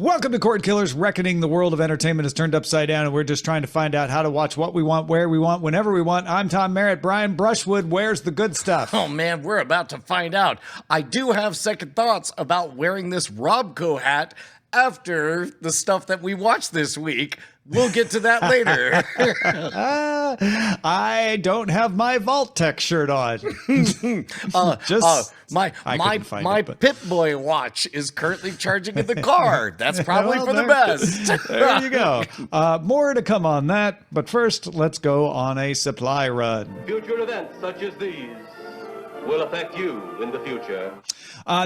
Welcome to Cordkillers, Reckoning. The world of entertainment is turned upside down, and we're just trying to find out how to watch what we want, where we want, whenever we want. I'm Tom Merritt. Brian Brushwood, where's the good stuff? Oh, man, we're about to find out. I do have second thoughts about wearing this Robco hat after the stuff that we watched this week. We'll get to that later. I don't have my Vault-Tec shirt on. My Pip-Boy watch is currently charging in the car. That's probably for the best. There you go. More to come on that, but first, let's go on a supply run. Future events such as these will affect you in the future.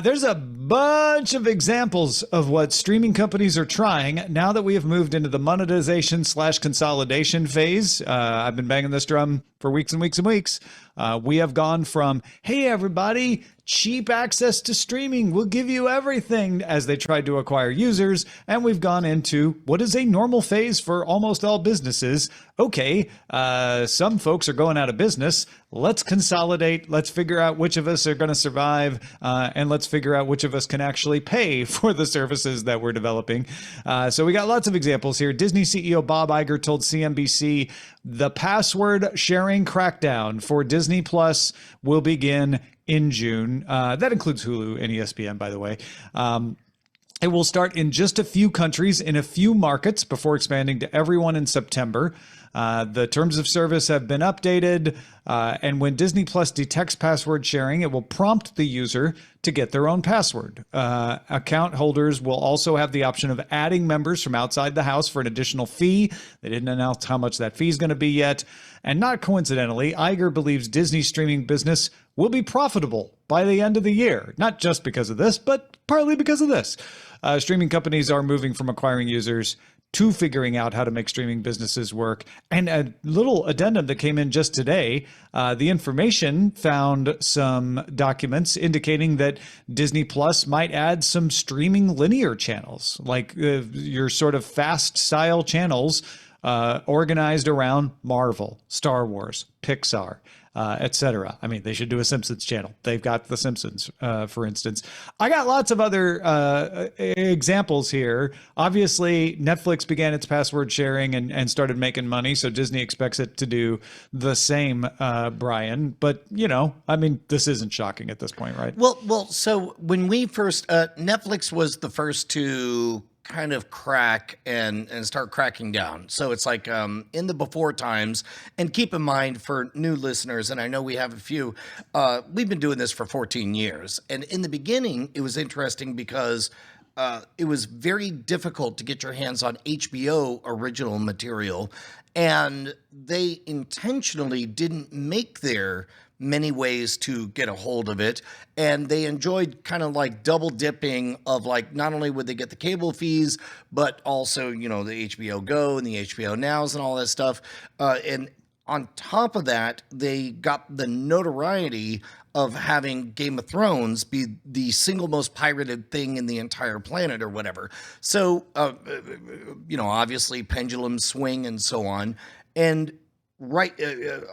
There's a bunch of examples of what streaming companies are trying now that we have moved into the monetization/consolidation phase. I've been banging this drum for weeks and weeks and weeks. We have gone from, hey, everybody, cheap access to streaming, we'll give you everything, as they tried to acquire users. And we've gone into what is a normal phase for almost all businesses. Okay, some folks are going out of business. Let's consolidate. Let's figure out which of us are going to survive. And let's figure out which of us can actually pay for the services that we're developing. So we got lots of examples here. Disney CEO Bob Iger told CNBC the password sharing crackdown for Disney Plus will begin in June. That includes Hulu and ESPN, by the way. It will start in just a few countries in a few markets before expanding to everyone in September. The terms of service have been updated, and when Disney Plus detects password sharing, it will prompt the user to get their own password. Account holders will also have the option of adding members from outside the house for an additional fee. They didn't announce how much that fee is going to be yet. And not coincidentally, Iger believes Disney's streaming business will be profitable by the end of the year. Not just because of this, but partly because of this. Streaming companies are moving from acquiring users to figuring out how to make streaming businesses work. And a little addendum that came in just today, the information found some documents indicating that Disney Plus might add some streaming linear channels, like your sort of fast style channels organized around Marvel, Star Wars, Pixar, etc. I mean, they should do a Simpsons channel. They've got The Simpsons, for instance. I got lots of other examples here. Obviously, Netflix began its password sharing and started making money, so Disney expects it to do the same, Brian. But, you know, I mean, this isn't shocking at this point, right? Well, so when we first, Netflix was the first to kind of crack and start cracking down. So it's like in the before times, and keep in mind for new listeners, and I know we have a few, we've been doing this for 14 years. And in the beginning, it was interesting because it was very difficult to get your hands on HBO original material. And they intentionally didn't make their many ways to get a hold of it, and they enjoyed kind of like double dipping of like, not only would they get the cable fees, but also, you know, the HBO Go and the HBO Nows and all that stuff, and on top of that, they got the notoriety of having Game of Thrones be the single most pirated thing in the entire planet or whatever. So, you know, obviously pendulum swing and so on. And right,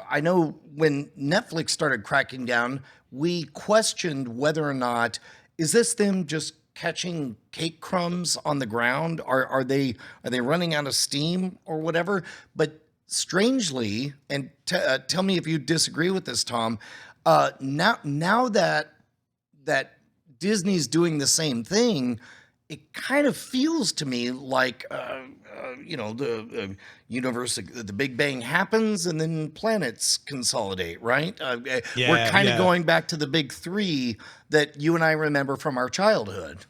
I know when Netflix started cracking down, we questioned whether or not, is this them just catching cake crumbs on the ground? Are they running out of steam or whatever? But strangely, and tell me if you disagree with this, Tom, now that Disney's doing the same thing, it kind of feels to me like, you know, the universe, the Big Bang happens and then planets consolidate, right? We're kind of going back to the big three that you and I remember from our childhood.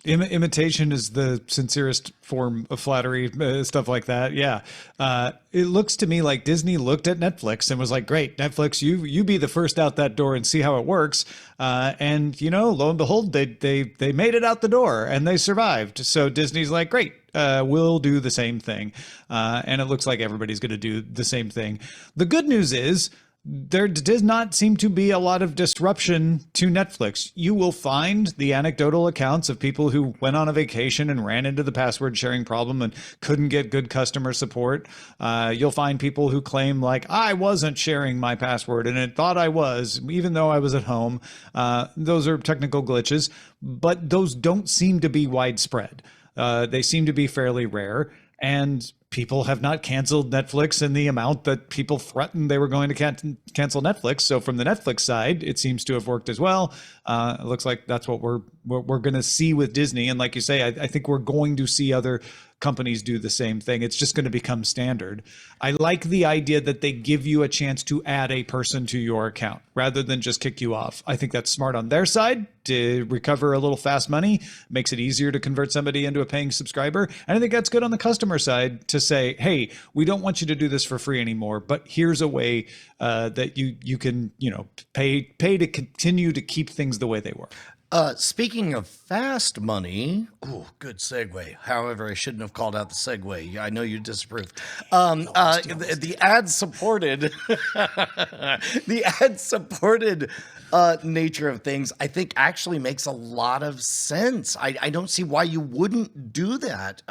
Imitation is the sincerest form of flattery, stuff like that. Yeah. It looks to me like Disney looked at Netflix and was like, great, Netflix, you be the first out that door and see how it works. And, you know, lo and behold, they made it out the door and they survived. So Disney's like, great, we'll do the same thing. And it looks like everybody's going to do the same thing. The good news is, there does not seem to be a lot of disruption to Netflix. You will find the anecdotal accounts of people who went on a vacation and ran into the password sharing problem and couldn't get good customer support. You'll find people who claim like, I wasn't sharing my password and it thought I was, even though I was at home. Those are technical glitches, but those don't seem to be widespread. They seem to be fairly rare, and people have not canceled Netflix in the amount that people threatened they were going to cancel Netflix. So from the Netflix side, it seems to have worked as well. It looks like that's what we're going to see with Disney. And like you say, I think we're going to see other companies do the same thing. It's just going to become standard. I like the idea that they give you a chance to add a person to your account rather than just kick you off. I think that's smart on their side to recover a little fast money, makes it easier to convert somebody into a paying subscriber. And I think that's good on the customer side to say, hey, we don't want you to do this for free anymore, but here's a way that you can, pay to continue to keep things the way they were. Speaking of fast money, good segue. However, I shouldn't have called out the segue. I know you disapprove. The ad-supported, nature of things, I think actually makes a lot of sense. I don't see why you wouldn't do that.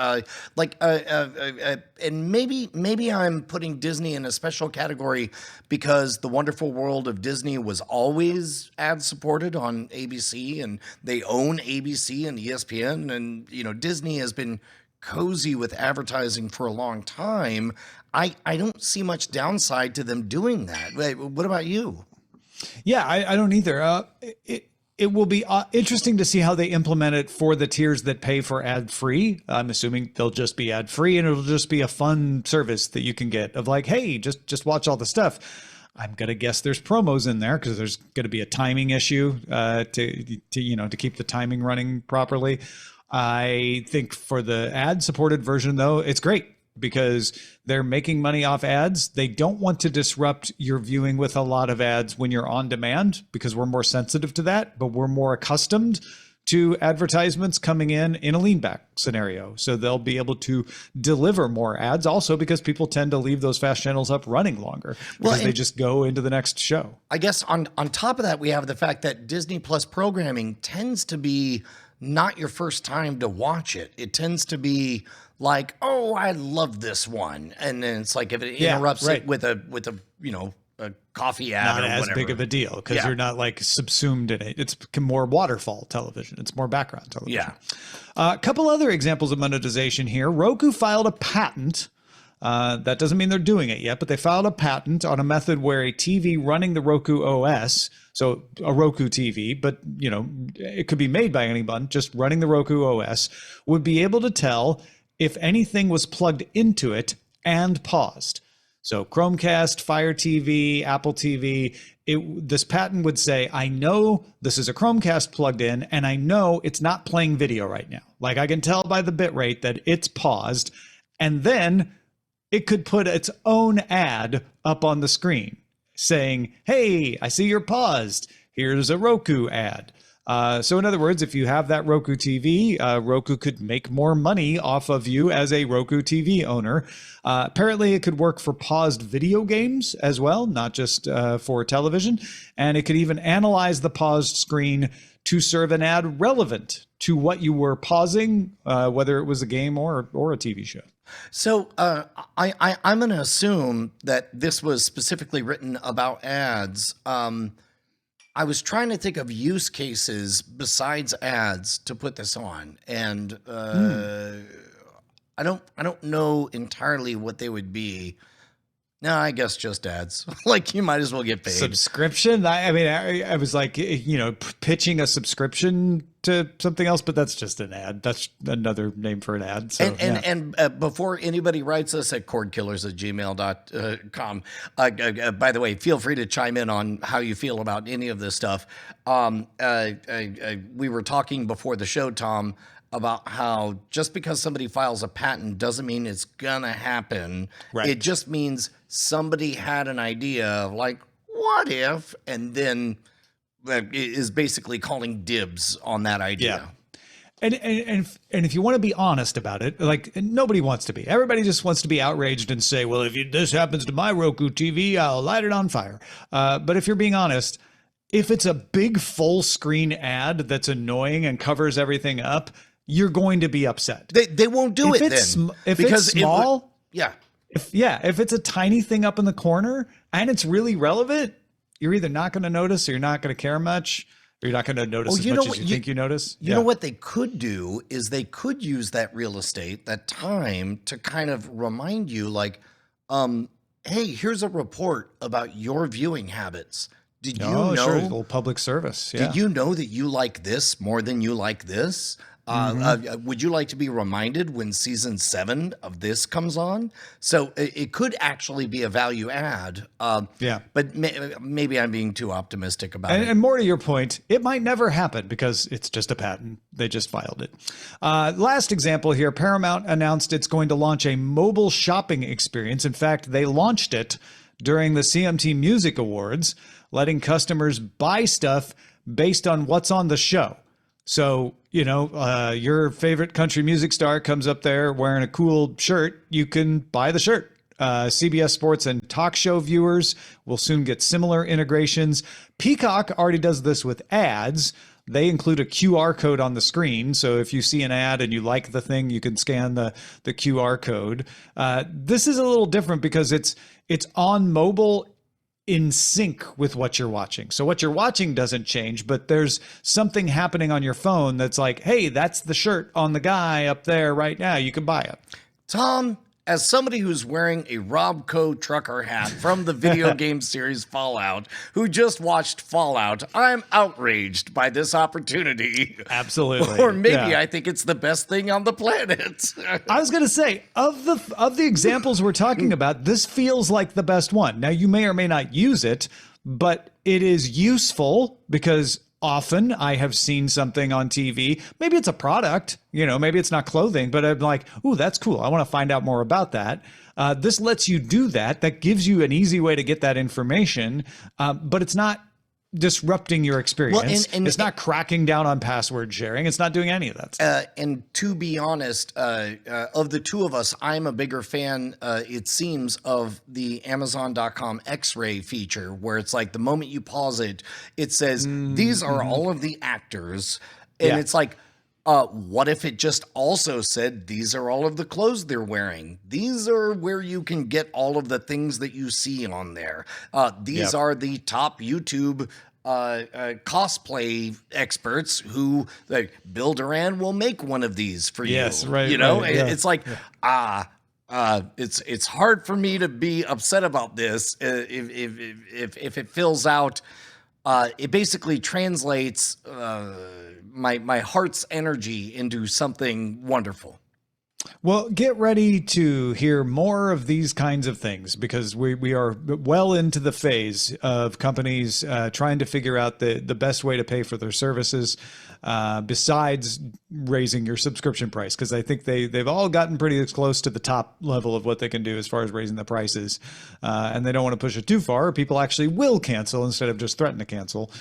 And maybe I'm putting Disney in a special category because The Wonderful World of Disney was always ad-supported on ABC, and they own ABC and ESPN, and Disney has been cozy with advertising for a long time. I don't see much downside to them doing that. Wait, what about you? Yeah, I don't either. It will be interesting to see how they implement it for the tiers that pay for ad-free. I'm assuming they'll just be ad-free, and it'll just be a fun service that you can get of like, hey, just watch all the stuff. I'm gonna guess there's promos in there because there's gonna be a timing issue to keep the timing running properly. I think for the ad-supported version, though, it's great because they're making money off ads. They don't want to disrupt your viewing with a lot of ads when you're on demand because we're more sensitive to that, but we're more accustomed to advertisements coming in a lean back scenario. So they'll be able to deliver more ads also because people tend to leave those fast channels up running longer because they just go into the next show. I guess on top of that, we have the fact that Disney Plus programming tends to be not your first time to watch it. It tends to be like, oh, I love this one. And then it's like if it interrupts it with a a coffee ad not or as whatever. big of a deal because you're not like subsumed in it. It's more waterfall television. It's more background television. Yeah. A couple other examples of monetization here. Roku filed a patent. That doesn't mean they're doing it yet, but they filed a patent on a method where a TV running the Roku OS, so a Roku TV, but it could be made by anyone, just running the Roku OS, would be able to tell if anything was plugged into it and paused. So Chromecast, Fire TV, Apple TV, this patent would say, I know this is a Chromecast plugged in, and I know it's not playing video right now. Like I can tell by the bit rate that it's paused, and then it could put its own ad up on the screen saying, hey, I see you're paused. Here's a Roku ad. So in other words, if you have that Roku TV, Roku could make more money off of you as a Roku TV owner. Apparently, it could work for paused video games as well, not just for television. And it could even analyze the paused screen to serve an ad relevant to what you were pausing, whether it was a game or a TV show. So I'm going to assume that this was specifically written about ads. I was trying to think of use cases besides ads to put this on, and I don't know entirely what they would be. No, I guess just ads. Like you might as well get paid. Subscription? I mean, I was like, pitching a subscription to something else, but that's just an ad. That's another name for an ad. So, and before anybody writes us at cordkillers@gmail.com, by the way, feel free to chime in on how you feel about any of this stuff. We were talking before the show, Tom, about how just because somebody files a patent doesn't mean it's gonna happen. Right. It just means somebody had an idea of like, what if, and then is basically calling dibs on that idea. Yeah. And if you want to be honest about it, like nobody wants to be. Everybody just wants to be outraged and say, well, if this happens to my Roku TV, I'll light it on fire. But if you're being honest, if it's a big full screen ad that's annoying and covers everything up, you're going to be upset. They won't do it then. If it's small, if it's a tiny thing up in the corner and it's really relevant, you're either not going to notice or you're not going to care much. You're not going to notice as you much know as what? you think you notice. You know what they could do is they could use that real estate, that time, to kind of remind you, like, hey, here's a report about your viewing habits. Did you know? Sure, a little public service. Yeah. Did you know that you like this more than you like this? Would you like to be reminded when season 7 of this comes on? So it could actually be a value add. But maybe I'm being too optimistic about it. And more to your point, it might never happen because it's just a patent. They just filed it. Last example here, Paramount announced it's going to launch a mobile shopping experience. In fact, they launched it during the CMT Music Awards, letting customers buy stuff based on what's on the show. So, your favorite country music star comes up there wearing a cool shirt, you can buy the shirt. CBS Sports and talk show viewers will soon get similar integrations. Peacock already does this with ads. They include a QR code on the screen. So if you see an ad and you like the thing, you can scan the QR code. This is a little different because it's on mobile in sync with what you're watching. So what you're watching doesn't change, but there's something happening on your phone that's like, hey, that's the shirt on the guy up there right now. You can buy it. Tom, as somebody who's wearing a Robco trucker hat from the video game series Fallout, who just watched Fallout, I'm outraged by this opportunity. Absolutely. Or maybe I think it's the best thing on the planet. I was going to say, of the examples we're talking about, this feels like the best one. Now, you may or may not use it, but it is useful because often I have seen something on TV. Maybe it's a product, maybe it's not clothing, but I'm like, ooh, that's cool. I want to find out more about that. This lets you do that. That gives you an easy way to get that information, but it's not disrupting your experience. And it's not cracking down on password sharing. It's not doing any of that stuff. And to be honest, of the two of us, I'm a bigger fan, it seems, of the Amazon.com X-ray feature, where it's like the moment you pause it, it says, these are all of the actors. And it's like, what if it just also said, these are all of the clothes they're wearing? These are where you can get all of the things that you see on there. These are the top YouTube cosplay experts who, like, Bill Duran will make one of these for you. Yes, right. It's like, it's hard for me to be upset about this if it fills out. It basically translates my heart's energy into something wonderful. Well, get ready to hear more of these kinds of things because we are well into the phase of companies trying to figure out the best way to pay for their services besides raising your subscription price, because I think they've all gotten pretty close to the top level of what they can do as far as raising the prices, and they don't want to push it too far, or people actually will cancel instead of just threaten to cancel.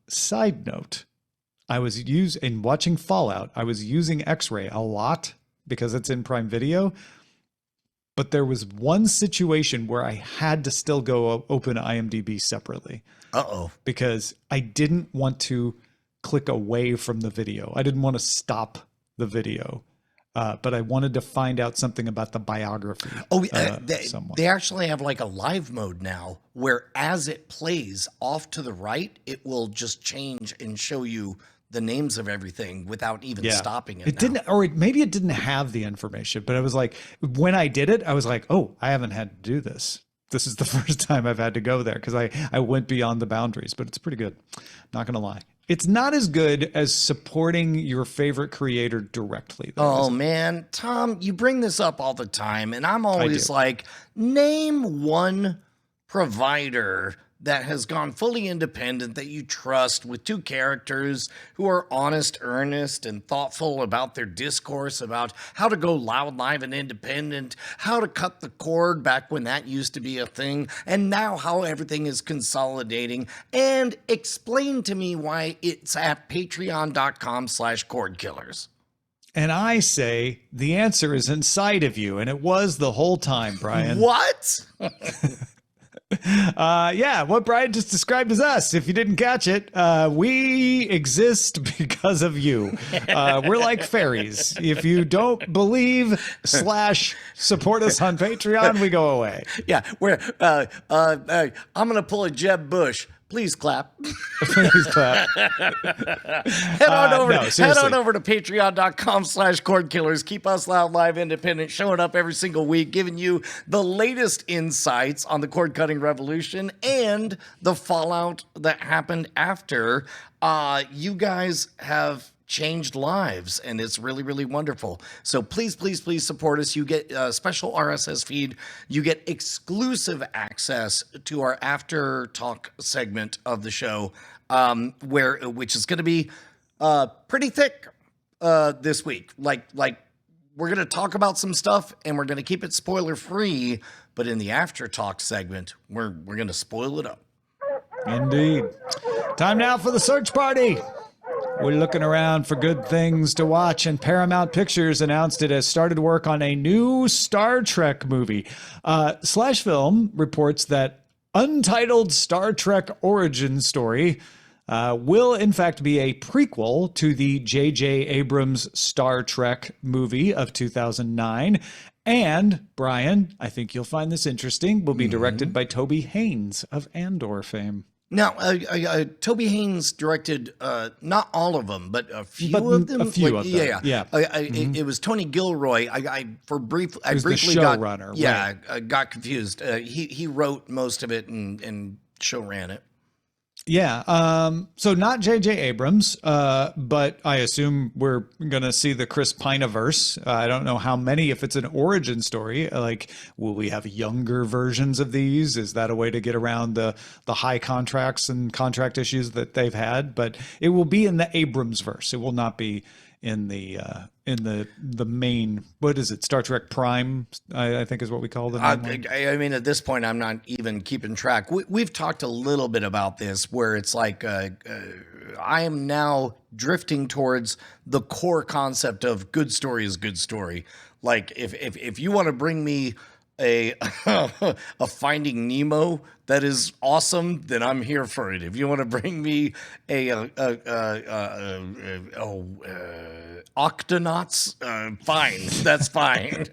Side note, in watching Fallout, I was using X-Ray a lot because it's in Prime Video. But there was one situation where I had to still go open IMDb separately. Because I didn't want to click away from the video. I didn't want to stop the video. But I wanted to find out something about the biography. They actually have like a live mode now where as it plays off to the right, it will just change and show you the names of everything without even stopping it. Maybe it didn't have the information, but it was like, when I did it, I was like, oh, I haven't had to do this. This is the first time I've had to go there because I went beyond the boundaries, but it's pretty good. Not going to lie. It's not as good as supporting your favorite creator directly, though. Oh, man. Tom, you bring this up all the time, and I'm always like, name one provider that has gone fully independent that you trust, with two characters who are honest, earnest, and thoughtful about their discourse about how to go loud, live, and independent, how to cut the cord back when that used to be a thing, and now how everything is consolidating, and explain to me why it's at patreon.com/Cordkillers. And I say the answer is inside of you, and it was the whole time, Brian. What? What Brian just described as us. If you didn't catch it, we exist because of you. We're like fairies. If you don't believe / support us on Patreon, we go away. Yeah, I'm gonna pull a Jeb Bush. Please clap. Please clap. Head on over to patreon.com/Cordkillers. Keep us loud, live, independent, showing up every single week, giving you the latest insights on the cord cutting revolution and the fallout that happened after. You guys have changed lives, and it's really, really wonderful. So please, please, please support us. You get a special RSS feed. You get exclusive access to our after talk segment of the show, which is going to be pretty thick this week. Like we're going to talk about some stuff, and we're going to keep it spoiler free. But in the after talk segment, we're going to spoil it up. Indeed. Time now for the search party. We're looking around for good things to watch, and Paramount Pictures announced it has started work on a new Star Trek movie. Slash Film reports that untitled Star Trek origin story will in fact be a prequel to the J.J. Abrams Star Trek movie of 2009. And, Brian, I think you'll find this interesting, will be directed by Toby Haynes of Andor fame. Now, Toby Haynes directed not all of them, but a few of them. A few of them. Yeah. It was Tony Gilroy. I briefly showrunner. Got confused. He wrote most of it and show ran it. Yeah. So not J.J. Abrams, but I assume we're going to see the Chris Pine-verse. I don't know how many, if it's an origin story, like, will we have younger versions of these? Is that a way to get around the high contracts and contract issues that they've had? But it will be in the Abrams verse. It will not be in the main, what is it, Star Trek Prime, I think is what we call them. I mean, at this point, I'm not even keeping track. We've talked a little bit about this, where it's like I am now drifting towards the core concept of good story is good story. Like, if you want to bring me a Finding Nemo that is awesome, then I'm here for it. If you want to bring me Octonauts, fine, that's fine.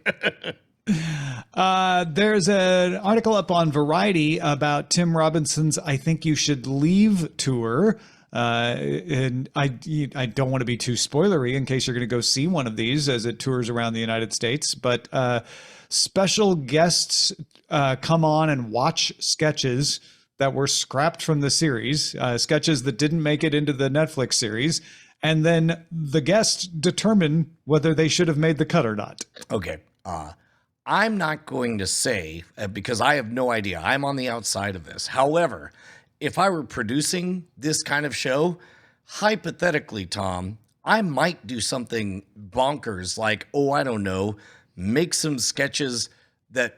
There's an article up on Variety about Tim Robinson's I Think You Should Leave tour. And I don't want to be too spoilery in case you're going to go see one of these as it tours around the United States, but special guests come on and watch sketches that were scrapped from the series, sketches that didn't make it into the Netflix series, and then the guests determine whether they should have made the cut or not. Okay. I'm not going to say, because I have no idea. I'm on the outside of this. However, if I were producing this kind of show, hypothetically, Tom, I might do something bonkers like, I don't know, make some sketches that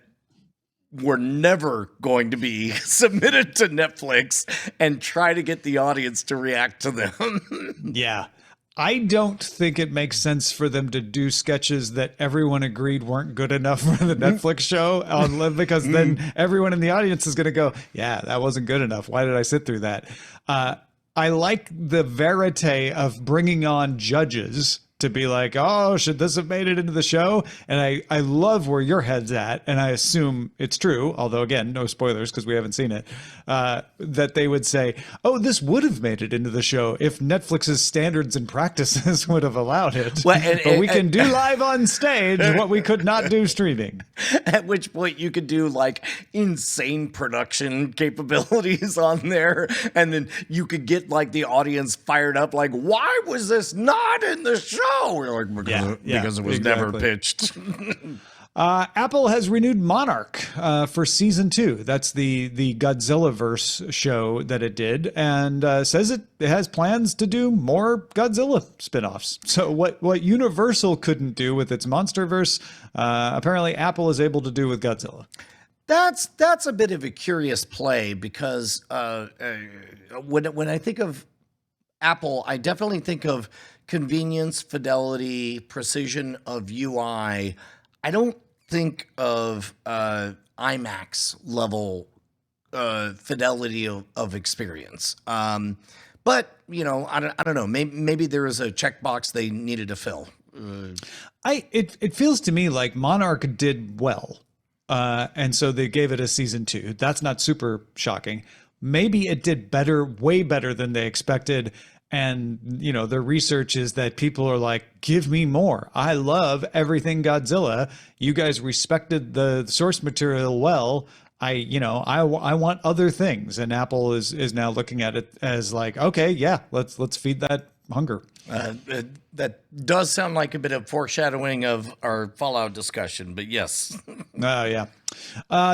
were never going to be submitted to Netflix and try to get the audience to react to them. Yeah. I don't think it makes sense for them to do sketches that everyone agreed weren't good enough for the Netflix show, because then everyone in the audience is going to go, yeah, that wasn't good enough. Why did I sit through that? I like the verite of bringing on judges to be like, should this have made it into the show? And I love where your head's at, and I assume it's true, although again, no spoilers because we haven't seen it, that they would say, this would have made it into the show if Netflix's standards and practices would have allowed it. Well, but we can do live on stage what we could not do streaming. At which point you could do like insane production capabilities on there, and then you could get like the audience fired up, like, why was this not in the show? We're like, because it was never pitched. Apple has renewed Monarch for season 2. That's the Godzilla-verse show that it did, and says it has plans to do more Godzilla spinoffs. So what Universal couldn't do with its MonsterVerse, apparently Apple is able to do with Godzilla. That's a bit of a curious play, because when I think of Apple, I definitely think of convenience, fidelity, precision of UI. I don't think of IMAX level fidelity of experience. But I don't know. Maybe there is a checkbox they needed to fill. It feels to me like Monarch did well, and so they gave it a season 2. That's not super shocking. maybe it did better, way better than they expected. And, you know, the research is that people are like, give me more. I love everything Godzilla. You guys respected the source material well. I want other things. And Apple is now looking at it as like, okay, yeah, let's feed that hunger. That does sound like a bit of foreshadowing of our Fallout discussion, but yes. Yeah.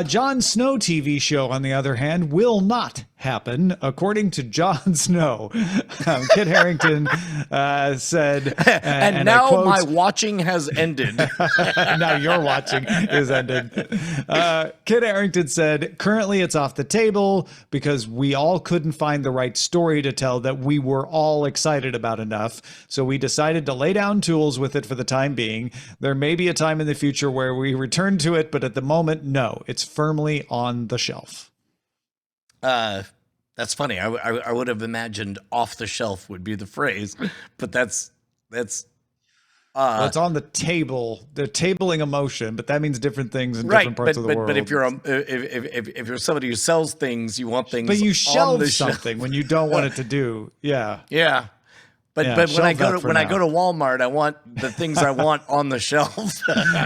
Jon Snow TV show, on the other hand, will not happen, according to Jon Snow. Kit Harington said, and now my watching has ended. Now your watching is ended. Kit Harington said, currently it's off the table because we all couldn't find the right story to tell that we were all excited about enough. So we decided to lay down tools with it for the time being. There may be a time in the future where we return to it, but at the moment, no, it's firmly on the shelf. That's funny. I would have imagined off the shelf would be the phrase, but that's well, it's on the table. They're tabling a motion, but that means different things in different parts of the world. But if you're somebody who sells things, you want things. But you shelve shelve something when you don't want it to do. Yeah. Yeah. But when I go to Walmart, I want the things I want on the shelf.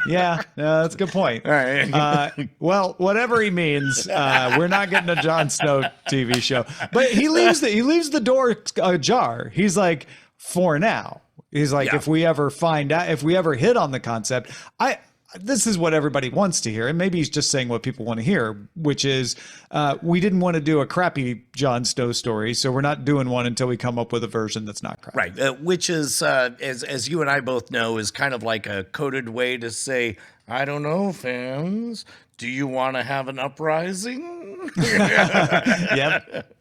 Yeah, that's a good point. All right. Well, whatever he means, we're not getting a Jon Snow TV show. But he leaves the door ajar. He's like, for now. He's like, if we ever hit on the concept, this is what everybody wants to hear. And maybe he's just saying what people want to hear, which is we didn't want to do a crappy Jon Snow story, so we're not doing one until we come up with a version that's not crappy. Right. Which is, as you and I both know, is kind of like a coded way to say, I don't know, fans. Do you want to have an uprising?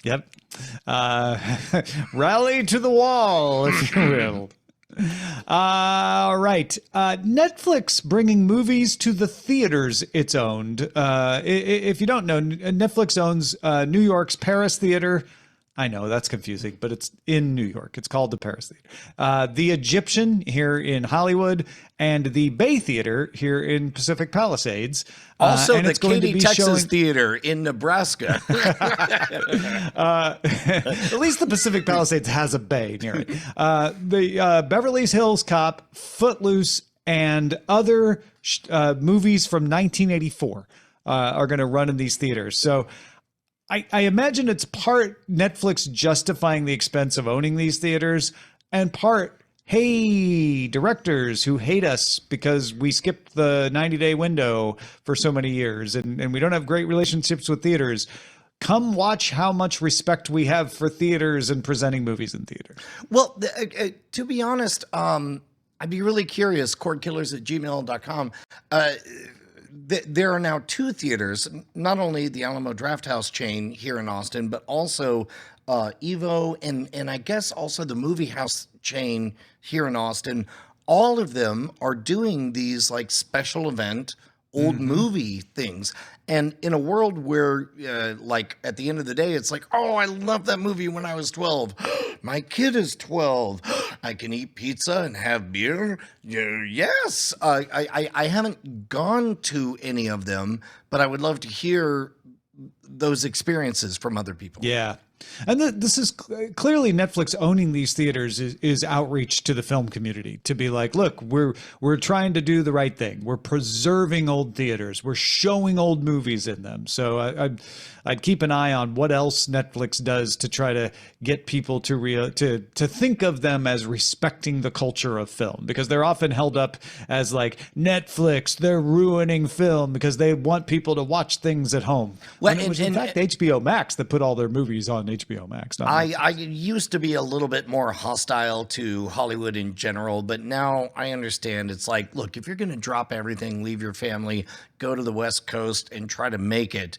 Yep. Rally to the wall, if you will. All right. Netflix bringing movies to the theaters it's owned. If you don't know, Netflix owns New York's Paris Theater. I know that's confusing, but it's in New York. It's called the Paris Theater. The Egyptian here in Hollywood, and the Bay Theater here in Pacific Palisades. Also, the Katy, Texas Theater in Nebraska. At least the Pacific Palisades has a bay near it. The Beverly Hills Cop, Footloose, and other movies from 1984 are going to run in these theaters. So I imagine it's part Netflix justifying the expense of owning these theaters, and part, hey, directors who hate us because we skipped the 90-day window for so many years and we don't have great relationships with theaters. Come watch how much respect we have for theaters and presenting movies in theater. Well, to be honest, I'd be really curious, cordkillers@gmail.com. There are now two theaters, not only the Alamo Drafthouse chain here in Austin, but also Evo and I guess also the Movie House chain here in Austin. All of them are doing these like special event old movie things. And in a world where like at the end of the day, it's like, oh, I love that movie when I was 12. My kid is 12. I can eat pizza and have beer. Yes. I haven't gone to any of them, but I would love to hear those experiences from other people. Yeah. And this is clearly Netflix owning these theaters is outreach to the film community to be like, look, we're trying to do the right thing. We're preserving old theaters. We're showing old movies in them. So I'd keep an eye on what else Netflix does to try to get people to think of them as respecting the culture of film, because they're often held up as like Netflix, they're ruining film because they want people to watch things at home. Well, when it was in fact HBO Max that put all their movies on HBO Max. I used to be a little bit more hostile to Hollywood in general, but now I understand. It's like, look, if you're going to drop everything, leave your family, go to the West Coast and try to make it,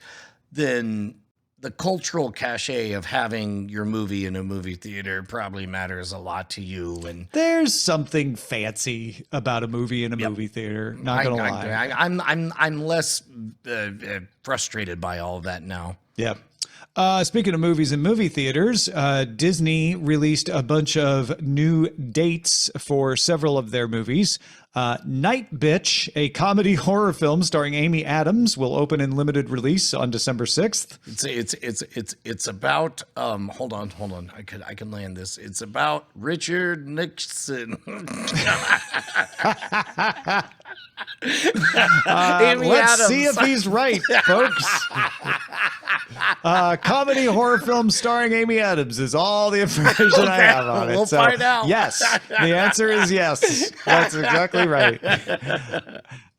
then the cultural cachet of having your movie in a movie theater probably matters a lot to you. And there's something fancy about a movie in a movie theater. Not gonna lie. I'm less frustrated by all of that now. Yeah. Speaking of movies and movie theaters, Disney released a bunch of new dates for several of their movies. Night Bitch, a comedy horror film starring Amy Adams, will open in limited release on December 6th. It's about hold on. I can land this. It's about Richard Nixon. Let's see if he's right, folks. Comedy horror film starring Amy Adams is all the information I have on it. We'll find out. Yes, the answer is yes. That's exactly right.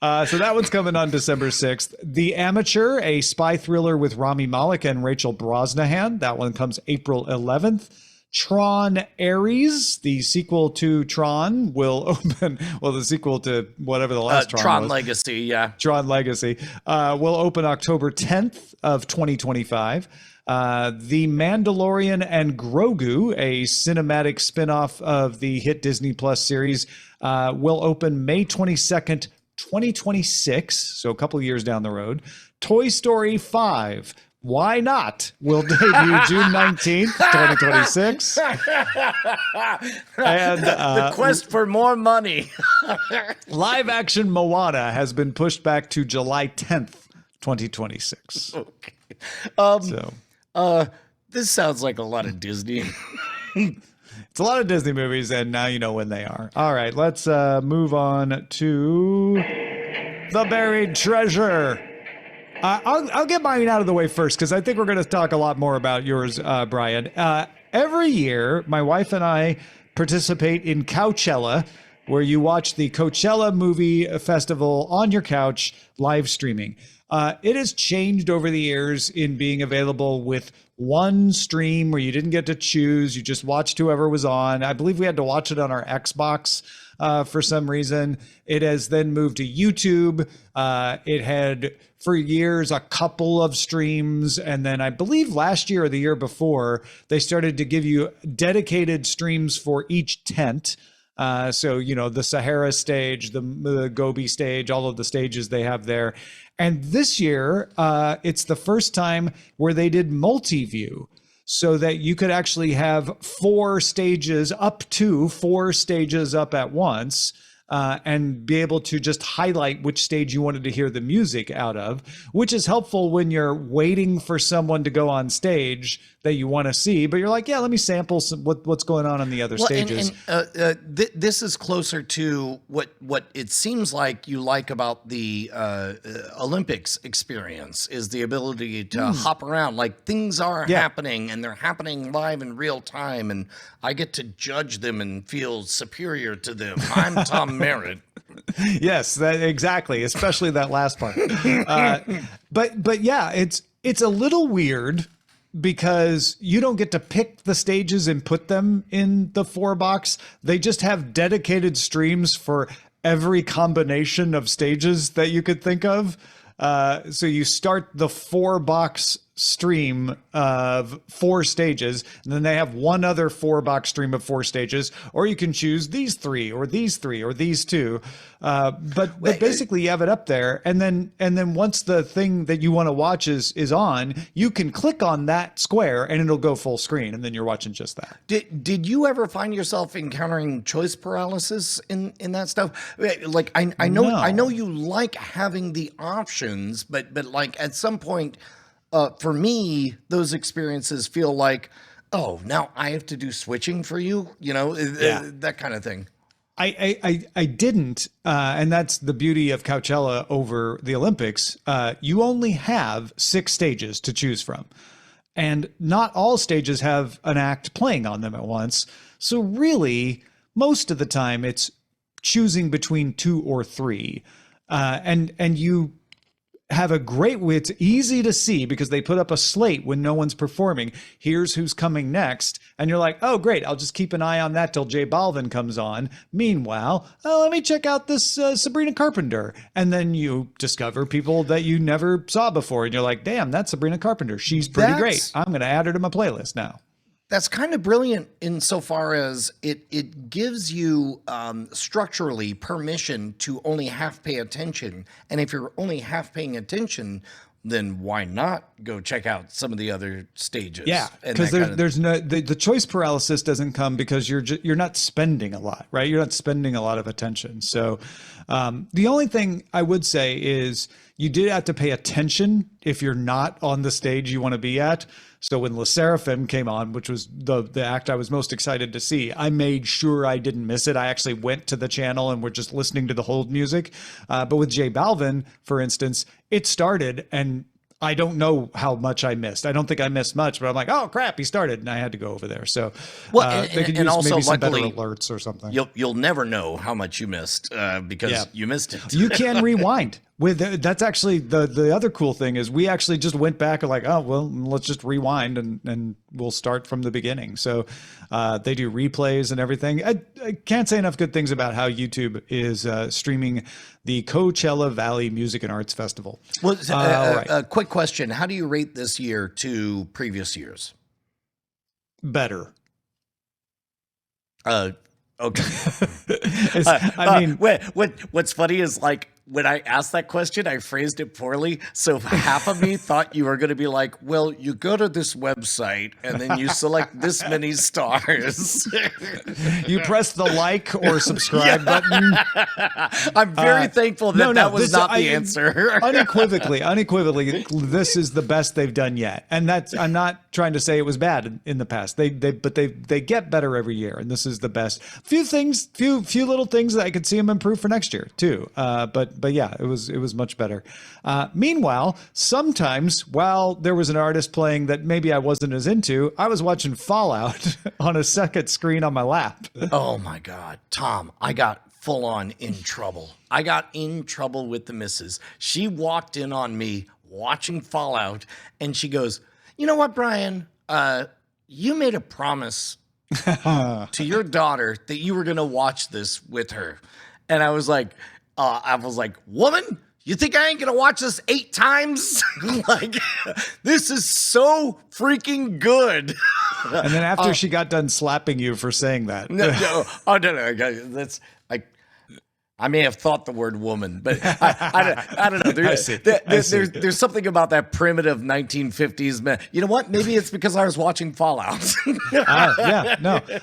So that one's coming on December 6th. The Amateur, a spy thriller with Rami Malek and Rachel Brosnahan. That one comes April 11th. Tron Ares, the sequel to Tron, will open. Well, the sequel to whatever the last Tron was. Legacy, yeah. Tron Legacy will open October 10th of 2025. The Mandalorian and Grogu, a cinematic spinoff of the hit Disney Plus series, will open May 22nd, 2026. So a couple of years down the road. Toy Story 5. Why Not will debut June 19th, 2026. And the quest for more money. live action Moana has been pushed back to July 10th, 2026. Okay. This sounds like a lot of Disney. It's a lot of Disney movies, and now you know when they are. All right, let's move on to The Buried Treasure. I'll get mine out of the way first because I think we're going to talk a lot more about yours, Brian. Every year, my wife and I participate in Coachella, where you watch the Coachella Movie Festival on your couch live streaming. It has changed over the years in being available with one stream where you didn't get to choose. You just watched whoever was on. I believe we had to watch it on our Xbox for some reason. It has then moved to YouTube. It had, for years, a couple of streams. And then I believe last year or the year before, they started to give you dedicated streams for each tent. So, you know, the Sahara stage, the Gobi stage, all of the stages they have there. And this year, it's the first time where they did multi-view so that you could actually have up to four stages up at once. And be able to just highlight which stage you wanted to hear the music out of, which is helpful when you're waiting for someone to go on stage that you want to see, but you're like, yeah, let me sample what's going on the other stages. This is closer to what it seems like you like about the Olympics experience is the ability to hop around. Like things are happening and they're happening live in real time, and I get to judge them and feel superior to them. I'm Tom Merritt. Yes, exactly. Especially that last part. But yeah, it's a little weird because you don't get to pick the stages and put them in the 4-box. They just have dedicated streams for every combination of stages that you could think of. So you start the 4-box stream of 4 stages, and then they have one other 4-box stream of 4 stages, or you can choose these 3 or these 3 or these 2. But basically you have it up there, and then once the thing that you want to watch is on, you can click on that square and it'll go full screen, and then you're watching just that. Did you ever find yourself encountering choice paralysis in that stuff? Like I know you like having the options, but like at some point, for me, those experiences feel like, oh, now I have to do switching for you, that kind of thing. I didn't, and that's the beauty of Coachella over the Olympics. You only have 6 stages to choose from, and not all stages have an act playing on them at once. So really, most of the time, it's choosing between 2 or 3, and you have it's easy to see because they put up a slate when no one's performing. Here's who's coming next. And you're like, oh, great. I'll just keep an eye on that till J Balvin comes on. Meanwhile, let me check out this Sabrina Carpenter. And then you discover people that you never saw before. And you're like, damn, that's Sabrina Carpenter. She's pretty great. I'm going to add her to my playlist now. That's kind of brilliant insofar as it gives you structurally permission to only half pay attention. And if you're only half paying attention, then why not go check out some of the other stages? Yeah, And because that kind of- there's no the choice paralysis doesn't come because you're not spending a lot, right? You're not spending a lot of attention. So the only thing I would say is you did have to pay attention if you're not on the stage you want to be at. So when Le Seraphim came on, which was the act I was most excited to see, I made sure I didn't miss it. I actually went to the channel and we're just listening to the hold music. But with J Balvin, for instance, it started and I don't know how much I missed. I don't think I missed much, but I'm like, oh crap, he started, and I had to go over there. So they could use also, maybe some better luckily, alerts or something. You'll never know how much you missed because you missed it. You can rewind. That's actually the other cool thing is we actually just went back and like, oh well, let's just rewind and we'll start from the beginning. So they do replays and everything. I can't say enough good things about how YouTube is streaming the Coachella Valley Music and Arts Festival. Well, a quick question: how do you rate this year to previous years? Better. Okay. I mean, what's funny is like when I asked that question, I phrased it poorly. So half of me thought you were going to be like, well, you go to this website and then you select this many stars. you press the like or subscribe button. I'm very thankful that that was not the answer. unequivocally, this is the best they've done yet. And that's, I'm not trying to say it was bad in the past. They get better every year, and this is the best. Few little things that I could see them improve for next year too. But yeah, it was much better. Meanwhile, sometimes while there was an artist playing that maybe I wasn't as into, I was watching Fallout on a second screen on my lap. Oh my God, Tom, I got full on in trouble. I got in trouble with the missus. She walked in on me watching Fallout and she goes, you know what, Brian, you made a promise to your daughter that you were going to watch this with her. And I was like, woman, you think I ain't going to watch this 8 times? Like, this is so freaking good. And then after she got done slapping you for saying that. No. That's like, I may have thought the word woman, but I don't know. There's something about that primitive 1950s man. You know what? Maybe it's because I was watching Fallout.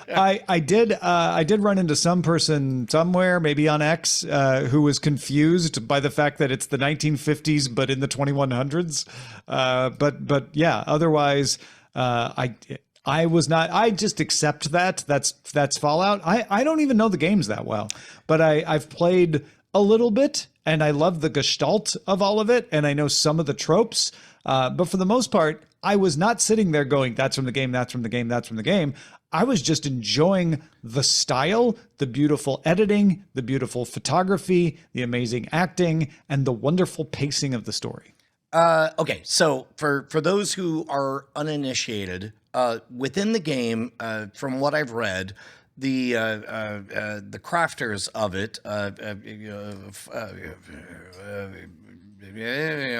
I did run into some person somewhere, maybe on X, who was confused by the fact that it's the 1950s, but in the 2100s. But yeah, otherwise, I was not. I just accept that. That's Fallout. I don't even know the games that well, but I've played a little bit, and I love the gestalt of all of it, and I know some of the tropes. But for the most part, I was not sitting there going, "That's from the game. That's from the game. That's from the game." I was just enjoying the style, the beautiful editing, the beautiful photography, the amazing acting, and the wonderful pacing of the story. Okay, so for those who are uninitiated, within the game, from what I've read, the crafters of it,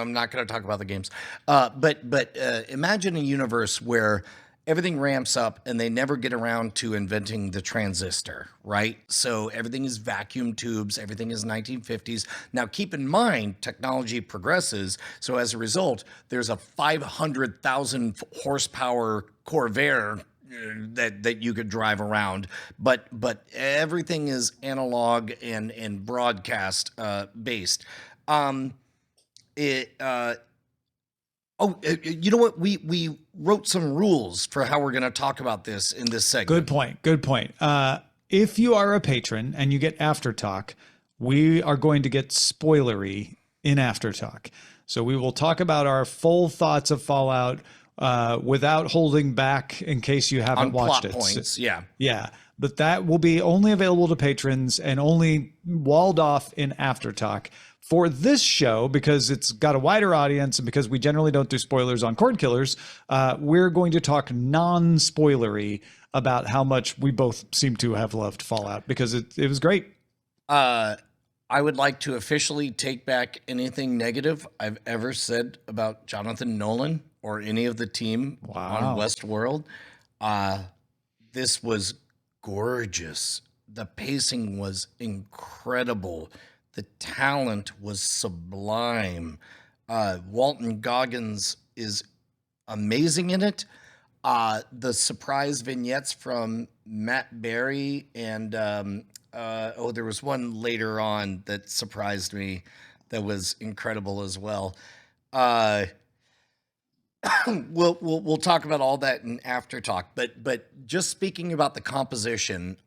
I'm not going to talk about the games, but imagine a universe where everything ramps up and they never get around to inventing the transistor, right? So everything is vacuum tubes, everything is 1950s. Now keep in mind, technology progresses. So as a result, there's a 500,000 horsepower Corvair that you could drive around, but everything is analog and broadcast based. You know what? We wrote some rules for how we're going to talk about this in this segment. Good point. If you are a patron and you get After Talk, we are going to get spoilery in After Talk. So we will talk about our full thoughts of Fallout without holding back in case you haven't watched it. Points, yeah. Yeah. But that will be only available to patrons and only walled off in After Talk. For this show, because it's got a wider audience and because we generally don't do spoilers on Cordkillers, we're going to talk non-spoilery about how much we both seem to have loved Fallout because it was great. I would like to officially take back anything negative I've ever said about Jonathan Nolan or any of the team on Westworld. This was gorgeous. The pacing was incredible. The talent was sublime. Walton Goggins is amazing in it. The surprise vignettes from Matt Berry and there was one later on that surprised me that was incredible as well. We'll talk about all that in after talk, but just speaking about the composition,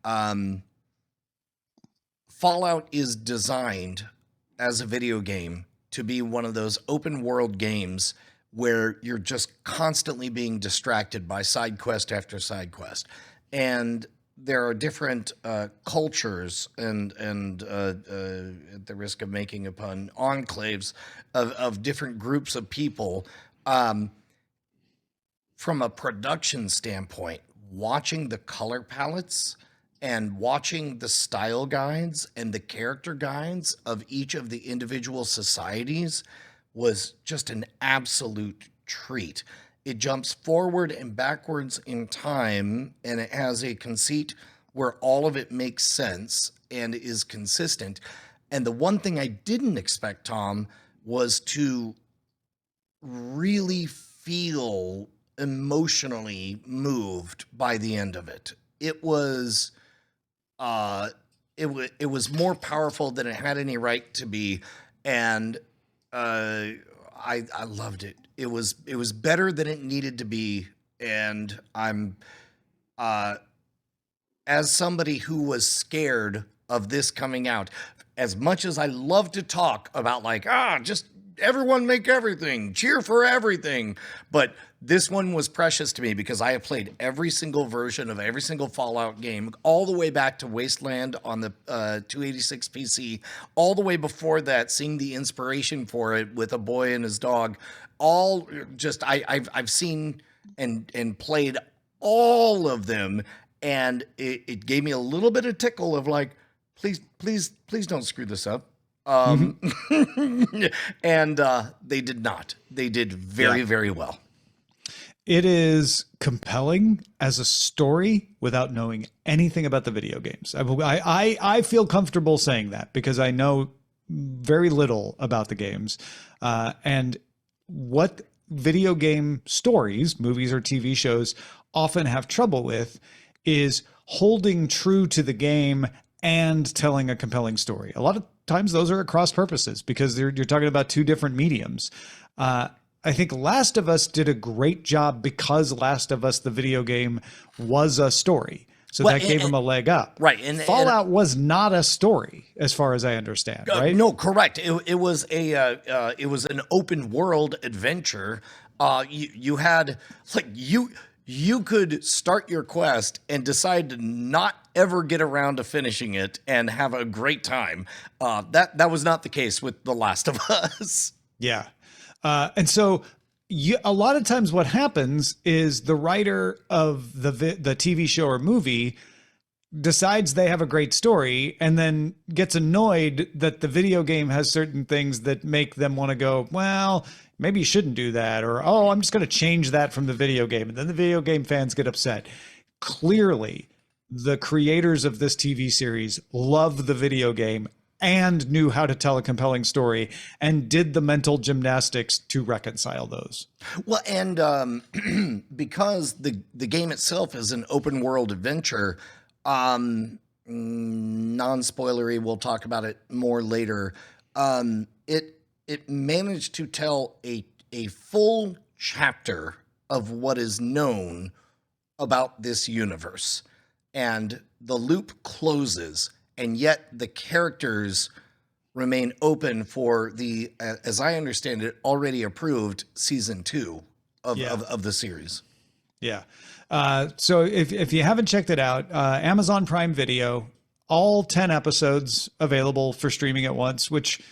Fallout is designed as a video game to be one of those open world games where you're just constantly being distracted by side quest after side quest, and there are different cultures and at the risk of making a pun, enclaves of different groups of people. From a production standpoint, watching the color palettes and watching the style guides and the character guides of each of the individual societies was just an absolute treat. It jumps forward and backwards in time, and it has a conceit where all of it makes sense and is consistent. And the one thing I didn't expect, Tom, was to really feel emotionally moved by the end of it. It was it was more powerful than it had any right to be, and I loved it. It was better than it needed to be, and I'm as somebody who was scared of this coming out, as much as I love to talk about like just everyone make everything, cheer for everything, but this one was precious to me because I have played every single version of every single Fallout game, all the way back to Wasteland on the 286 PC, all the way before that, seeing the inspiration for it with a boy and his dog. All just I've seen and played all of them, and it gave me a little bit of tickle of like, please don't screw this up. And they did not. They did very well. It is compelling as a story without knowing anything about the video games. I feel comfortable saying that because I know very little about the games. And what video game stories, movies or TV shows, often have trouble with is holding true to the game and telling a compelling story. A lot of times those are at cross purposes because you're talking about two different mediums. I think Last of Us did a great job because Last of Us, the video game, was a story. So that gave them a leg up. Right. And Fallout was not a story, as far as I understand, right? No, correct. It was an open world adventure. You had like you could start your quest and decide to not ever get around to finishing it and have a great time. That was not the case with The Last of Us. Yeah. And so a lot of times what happens is the writer of the TV show or movie decides they have a great story and then gets annoyed that the video game has certain things that make them want to go, well, maybe you shouldn't do that. Or, oh, I'm just going to change that from the video game. And then the video game fans get upset. Clearly, the creators of this TV series love the video game and knew how to tell a compelling story and did the mental gymnastics to reconcile those. Well, and because the game itself is an open world adventure, non-spoilery, we'll talk about it more later. It managed to tell a full chapter of what is known about this universe, and the loop closes. And yet the characters remain open for the, as I understand it, already approved season 2 of the series. Yeah. So if you haven't checked it out, Amazon Prime Video, all 10 episodes available for streaming at once, which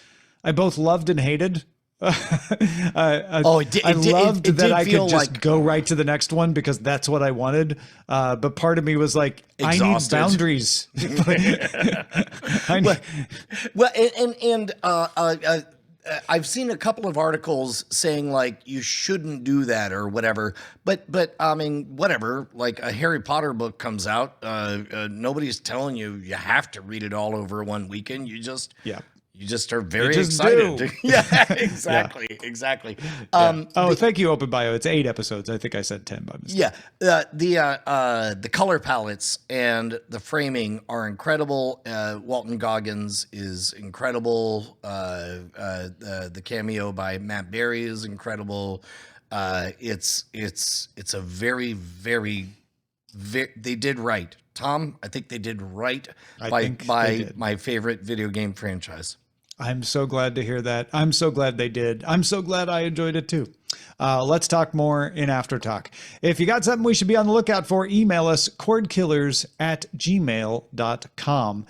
I both loved and hated. I loved that I could just go right to the next one because that's what I wanted. But part of me was like, exhausted. I need boundaries. I've seen a couple of articles saying like you shouldn't do that or whatever. But I mean, whatever. Like a Harry Potter book comes out, nobody's telling you have to read it all over one weekend. You just You just are very just excited. do. Yeah, exactly. Exactly. Thank you, Open Bio. It's 8 episodes. I think I said 10 by mistake. Yeah, the color palettes and the framing are incredible. Walton Goggins is incredible. The cameo by Matt Berry is incredible. It's a very, very, they did right. Tom, I think they did right by my favorite video game franchise. I'm so glad to hear that. I'm so glad they did. I'm so glad I enjoyed it too. Let's talk more in After Talk. If you got something we should be on the lookout for, email us cordkillers@gmail.com.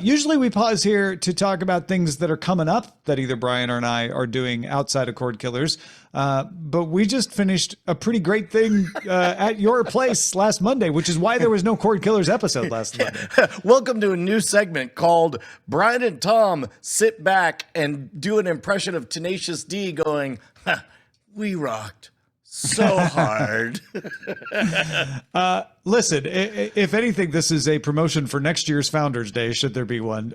Usually we pause here to talk about things that are coming up that either Brian or I are doing outside of Cordkillers. But we just finished a pretty great thing at your place last Monday, which is why there was no Cordkillers episode last Monday. Welcome to a new segment called Brian and Tom Sit Back and Do an Impression of Tenacious D going, we rocked so hard. Listen, if anything, this is a promotion for next year's Founders Day, should there be one.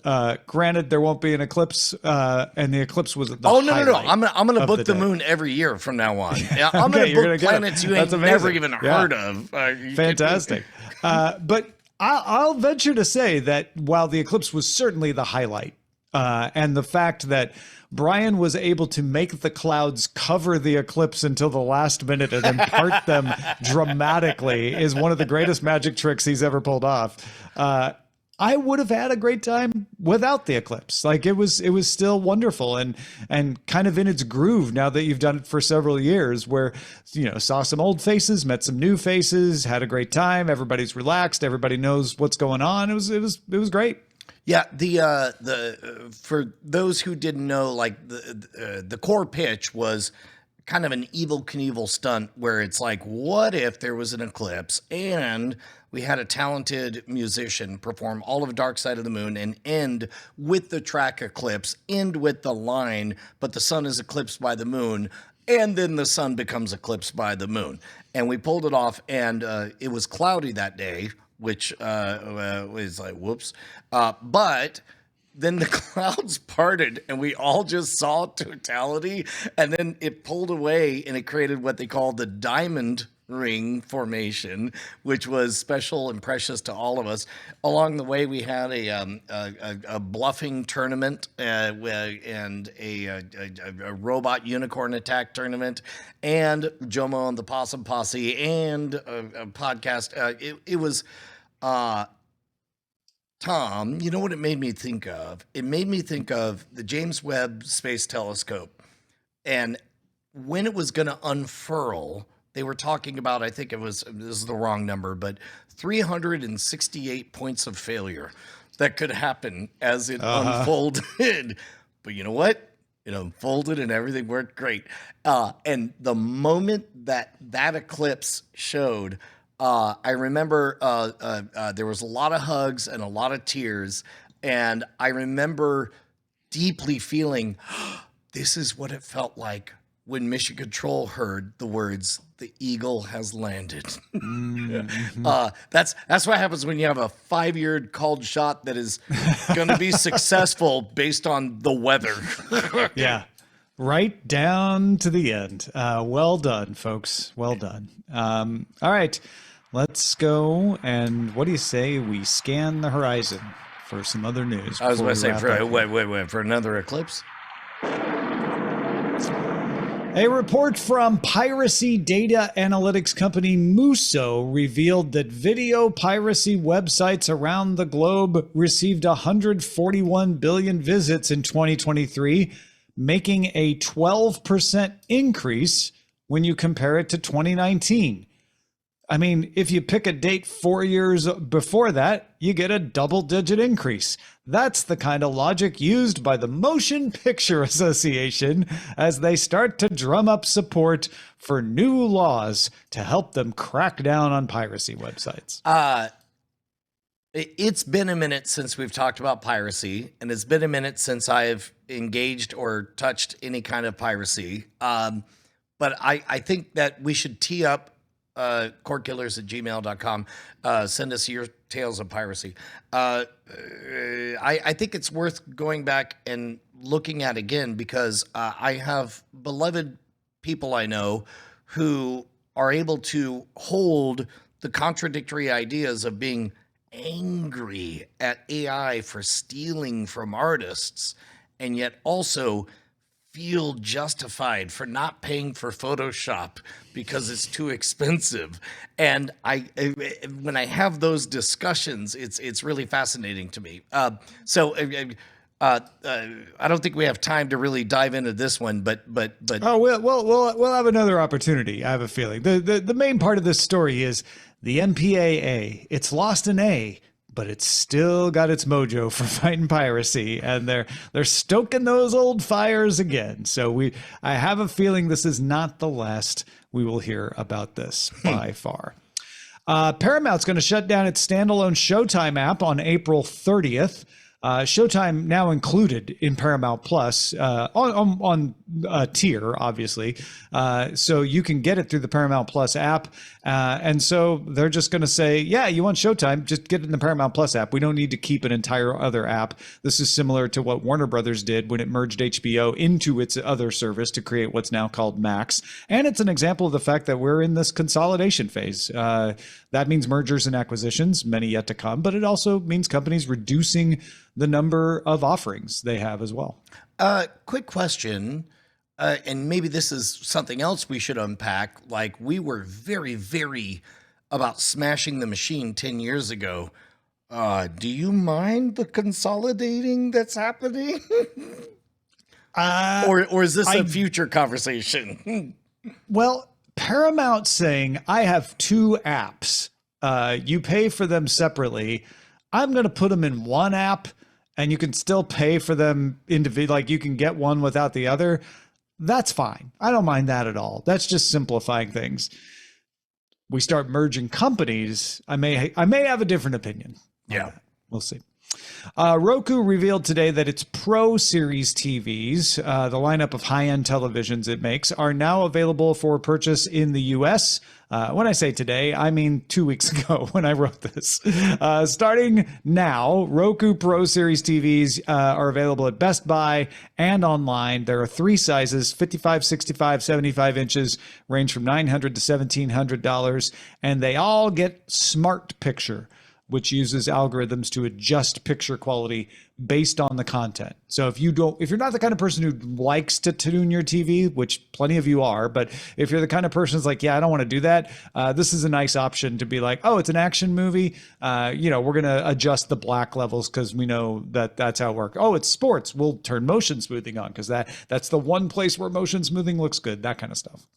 Granted, there won't be an eclipse, and the eclipse was the no. I'm gonna book the day. moon every year from now on. I'm gonna book planets you ain't never even heard of. Fantastic. But I'll venture to say that while the eclipse was certainly the highlight, and the fact that Brian was able to make the clouds cover the eclipse until the last minute and then part them dramatically is one of the greatest magic tricks he's ever pulled off. I would have had a great time without the eclipse. Like it was still wonderful and kind of in its groove now that you've done it for several years, where, you know, saw some old faces, met some new faces, had a great time. Everybody's relaxed. Everybody knows what's going on. It was great. Yeah, for those who didn't know, like the core pitch was kind of an Evel Knievel stunt where it's like, what if there was an eclipse and we had a talented musician perform all of Dark Side of the Moon and end with the track Eclipse, end with the line, but the sun is eclipsed by the moon, and then the sun becomes eclipsed by the moon. And we pulled it off, and it was cloudy that day, which was like, whoops. But then the clouds parted and we all just saw totality. And then it pulled away and it created what they call the diamond ring formation, which was special and precious to all of us. Along the way, we had a bluffing tournament and a robot unicorn attack tournament, and Jomo and the Possum Posse, and a podcast. It was... Tom, you know what it made me think of? It made me think of the James Webb Space Telescope. And when it was going to unfurl, they were talking about, I think this is the wrong number, but 368 points of failure that could happen as it unfolded. But you know what? It unfolded and everything worked great. And the moment that eclipse showed, I remember there was a lot of hugs and a lot of tears, and I remember deeply feeling this is what it felt like when Mission Control heard the words, "The Eagle has landed." Mm-hmm. That's what happens when you have a 5-year called shot that is going to be successful based on the weather. Yeah. Right down to the end. Well done, folks. Well done. All right. Let's go. And what do you say we scan the horizon for some other news? I was going to say, for another eclipse? A report from piracy data analytics company Muso revealed that video piracy websites around the globe received 141 billion visits in 2023, making a 12% increase when you compare it to 2019. I mean, if you pick a date 4 years before that, you get a double-digit increase. That's the kind of logic used by the Motion Picture Association as they start to drum up support for new laws to help them crack down on piracy websites. It's been a minute since we've talked about piracy, and it's been a minute since I've engaged or touched any kind of piracy. But I think that we should tee up cordkillers@gmail.com. Send us your tales of piracy. I think it's worth going back and looking at again because I have beloved people I know who are able to hold the contradictory ideas of being angry at AI for stealing from artists and yet also feel justified for not paying for Photoshop because it's too expensive. And when I have those discussions, it's really fascinating to me. So I don't think we have time to really dive into this one, but Oh, we'll have another opportunity. I have a feeling the main part of this story is the MPAA. It's lost an A, but it's still got its mojo for fighting piracy, and they're stoking those old fires again. So I have a feeling this is not the last we will hear about this by far. Paramount's going to shut down its standalone Showtime app on April 30th. Showtime now included in Paramount Plus on a tier, obviously. So you can get it through the Paramount Plus app. And so they're just going to say, yeah, you want Showtime, just get it in the Paramount Plus app. We don't need to keep an entire other app. This is similar to what Warner Brothers did when it merged HBO into its other service to create what's now called Max. And it's an example of the fact that we're in this consolidation phase. That means mergers and acquisitions, many yet to come, but it also means companies reducing the number of offerings they have as well. Quick question, and maybe this is something else we should unpack. Like, we were very, very about smashing the machine 10 years ago. Do you mind the consolidating that's happening? Or is this a future conversation? Well, Paramount saying, I have two apps. You pay for them separately. I'm going to put them in one app, and you can still pay for them individually. Like, you can get one without the other. That's fine. I don't mind that at all. That's just simplifying things. We start merging companies. I may have a different opinion. Yeah. We'll see. Roku revealed today that its Pro Series TVs, the lineup of high-end televisions it makes, are now available for purchase in the U.S. When I say today, I mean 2 weeks ago when I wrote this. Starting now, Roku Pro Series TVs are available at Best Buy and online. There are three sizes, 55, 65, 75 inches, range from $900 to $1,700, and they all get Smart Picture, which uses algorithms to adjust picture quality based on the content. So if you're not the kind of person who likes to tune your TV, which plenty of you are, but if you're the kind of person who's like, yeah, I don't want to do that, this is a nice option to be like, oh, it's an action movie. We're going to adjust the black levels because we know that's how it works. Oh, it's sports. We'll turn motion smoothing on because that's the one place where motion smoothing looks good, that kind of stuff.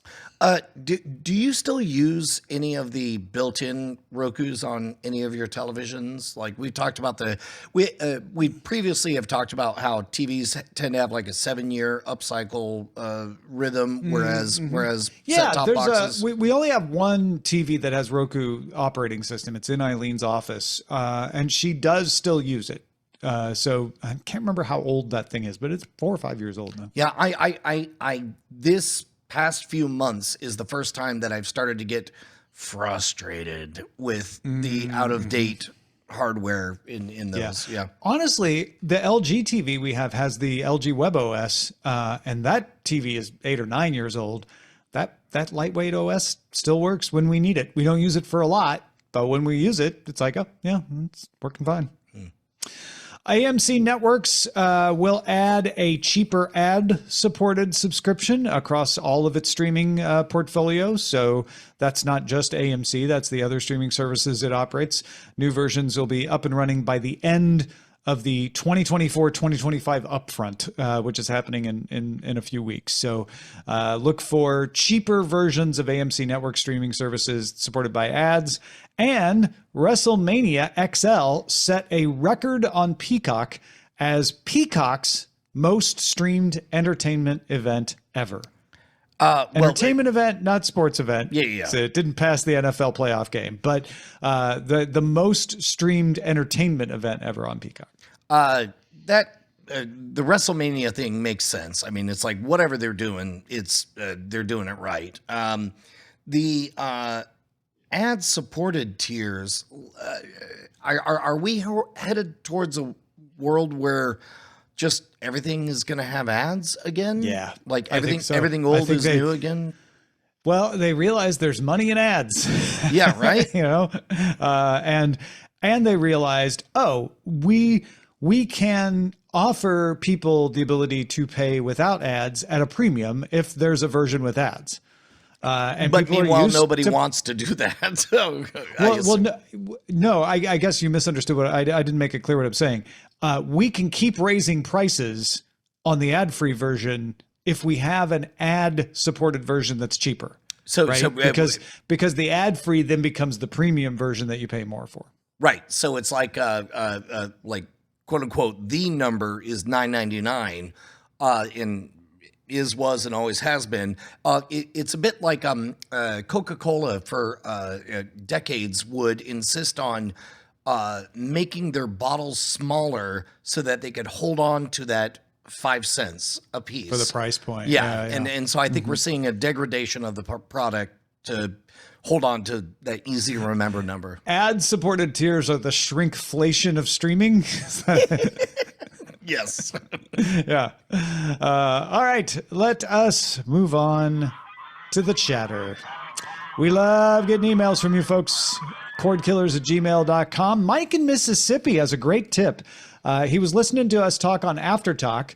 Do you still use any of the built-in Rokus on any of your televisions? Like, we've talked about we previously have talked about how TVs tend to have like a 7-year upcycle rhythm, whereas set-top boxes. We only have one TV that has Roku operating system. It's in Eileen's office, and she does still use it. So I can't remember how old that thing is, but it's 4 or 5 years old now. Yeah, I this past few months is the first time that I've started to get frustrated with the out-of-date hardware in those. Yeah. Honestly, the LG TV we have has the LG WebOS, and that TV is 8 or 9 years old. That lightweight OS still works when we need it. We don't use it for a lot, but when we use it, it's like, oh yeah, it's working fine. AMC Networks will add a cheaper ad-supported subscription across all of its streaming portfolio. So that's not just AMC, that's the other streaming services it operates. New versions will be up and running by the end of the 2024-2025 upfront, which is happening in a few weeks. So look for cheaper versions of AMC Network streaming services supported by ads. And WrestleMania XL set a record on Peacock as Peacock's most streamed entertainment event ever. Entertainment event, not sports event. Yeah. So it didn't pass the NFL playoff game, but the most streamed entertainment event ever on Peacock. The WrestleMania thing makes sense. I mean, it's like whatever they're doing, they're doing it right. ad-supported tiers, are we headed towards a world where just everything is going to have ads again? Yeah, like I think everything, so. everything I old think is they- new again. Well, they realize there's money in ads. Yeah, right. You know, and they realized, oh, we can offer people the ability to pay without ads at a premium if there's a version with ads. And But people are meanwhile, used nobody to- wants to do that. So, I guess you misunderstood what I didn't make it clear what I'm saying. We can keep raising prices on the ad-free version if we have an ad-supported version that's cheaper. So, Right? Because the ad-free then becomes the premium version that you pay more for. right. So it's like quote unquote, the number is $9.99, was and always has been. It's a bit like Coca-Cola for decades would insist on making their bottles smaller so that they could hold on to that 5 cents a piece For the price point. Yeah, and so I think we're seeing a degradation of the product to hold on to that easy to remember number. Ad-supported tiers are the shrinkflation of streaming. Yes. Yeah. All right. Let us move on to the chatter. We love getting emails from you folks. Cordkillers@gmail.com. Mike in Mississippi has a great tip. He was listening to us talk on After Talk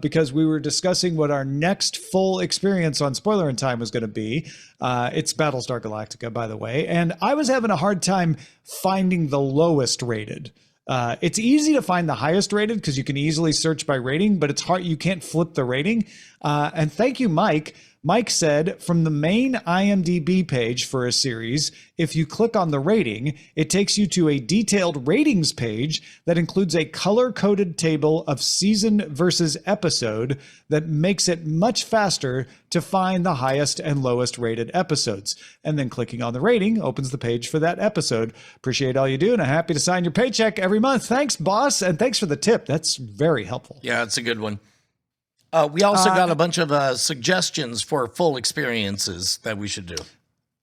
because we were discussing what our next full experience on Spoilerin Time was going to be. It's Battlestar Gallactica, by the way. And I was having a hard time finding the lowest rated. It's easy to find the highest rated because you can easily search by rating, but it's hard. You can't flip the rating. And thank you, Mike. Mike said from the main IMDb page for a series, if you click on the rating, it takes you to a detailed ratings page that includes a color-coded table of season versus episode that makes it much faster to find the highest and lowest rated episodes. And then clicking on the rating opens the page for that episode. Appreciate all you do, and I'm happy to sign your paycheck every month. Thanks, boss, and thanks for the tip. That's very helpful. Yeah, it's a good one. We also got a bunch of suggestions for full experiences that we should do.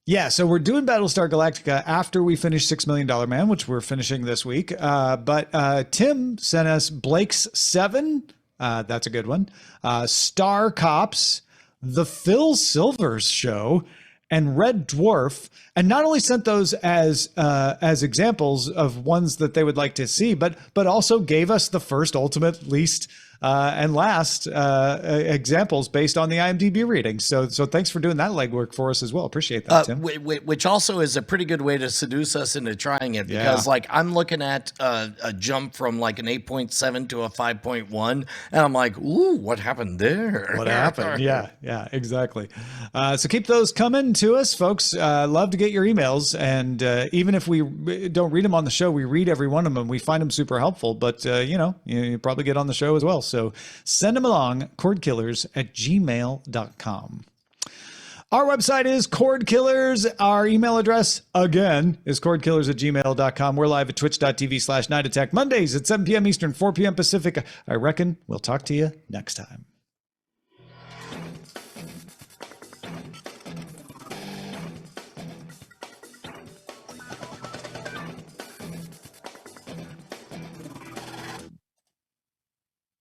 Yeah, so we're doing Battlestar Galactica after we finish $6 Million Man, which we're finishing this week. But Tim sent us Blake's 7. That's a good one. Star Cops, The Phil Silvers Show, and Red Dwarf. And not only sent those as examples of ones that they would like to see, but also gave us the first, ultimate, least, and last examples based on the IMDb rating. So thanks for doing that legwork for us as well. Appreciate that, Tim. Which also is a pretty good way to seduce us into trying it because, like, I'm looking at a jump from like an 8.7 to a 5.1, and I'm like, ooh, what happened there? What happened? Yeah, exactly. So keep those coming to us, folks. Love to get your emails, and even if we don't read them on the show, we read every one of them. We find them super helpful, but you probably get on the show as well. So send them along, cordkillers@gmail.com. Our website is Cordkillers. Our email address, again, is cordkillers@gmail.com. We're live at twitch.tv/Night Attack Mondays at 7 p.m. Eastern, 4 p.m. Pacific. I reckon we'll talk to you next time.